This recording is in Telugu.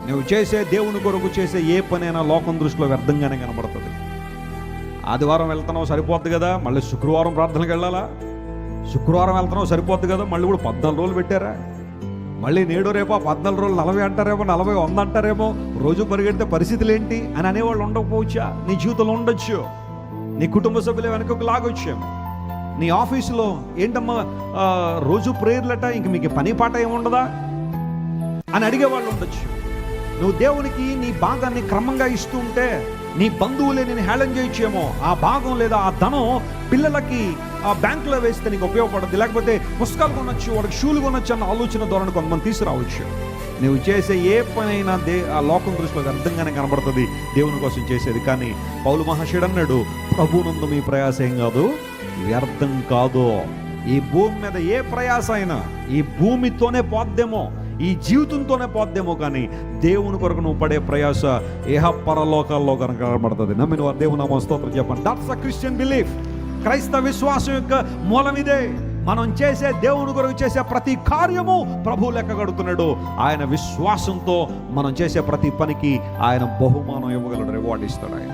నువ్వు చేసే దేవుని కొరకు చేసే ఏ పనైనా లోకం దృష్టిలో వ్యర్థంగానే కనబడుతుంది. ఆదివారం వెళ్తున్నావు సరిపోద్ది కదా, మళ్ళీ శుక్రవారం ప్రార్థనకి వెళ్ళాలా? శుక్రవారం వెళ్తున్నావు సరిపోద్ది కదా, మళ్ళీ కూడా 14 రోజులు పెట్టారా? మళ్ళీ నేడు రేపో 14 రోజులు 40 అంటారేమో, 40 100 అంటారేమో, రోజు పరిగెడితే పరిస్థితులు ఏంటి అని అనేవాళ్ళు ఉండకపోవచ్చా? నీ జీవితంలో ఉండొచ్చు. నీ కుటుంబ సభ్యులు వెనకకు లాగొచ్చాము. నీ ఆఫీసులో ఏంటమ్మా రోజు ప్రేయర్లట, ఇంక మీకు పని పాట ఏముండదా అని అడిగేవాళ్ళు ఉండొచ్చు. నువ్వు దేవునికి నీ భాగాన్ని క్రమంగా ఇస్తూ ఉంటే నీ బంధువులే నేను హేళన చేయొచ్చేమో. ఆ భాగం లేదా ఆ ధనం పిల్లలకి ఆ బ్యాంకులో వేస్తే నీకు ఉపయోగపడద్దు, లేకపోతే పుస్తకాలు కొనొచ్చు, వాడికి షూలు కొనొచ్చు అన్న ఆలోచన ధోరణి కొంతమంది తీసుకురావచ్చు. నువ్వు చేసే ఏ పనైనా ఆ లోకం దృష్టిలో వ్యర్థంగానే కనబడుతుంది దేవుని కోసం చేసేది. కానీ పౌలు మహాశయుడు అన్నాడు, ప్రభువునందు మీ ప్రయాస ఏం కాదు, వ్యర్థం కాదు. ఈ భూమి మీద ఏ ప్రయాస అయినా ఈ భూమితోనే పోద్దేమో, ఈ జీవితంతోనే పోద్దేమో, కానీ దేవుని కొరకు నువ్వు పడే ప్రయాస ఏహ పరలోకాల్లో కనుక కనబడుతుంది. నమ్మిన వారు దేవుని నామమున స్తోత్రం చెప్పండి. That's a Christian belief. క్రైస్తవ విశ్వాసం యొక్క మూలం ఇదే. మనం చేసే దేవుని కొరకు చేసే ప్రతి కార్యము ప్రభువు లెక్క కడుతున్నాడు. ఆయన విశ్వాసంతో మనం చేసే ప్రతి పనికి ఆయన బహుమానం ఇవ్వగలడు, రివార్డ్ ఇస్తాడు ఆయన.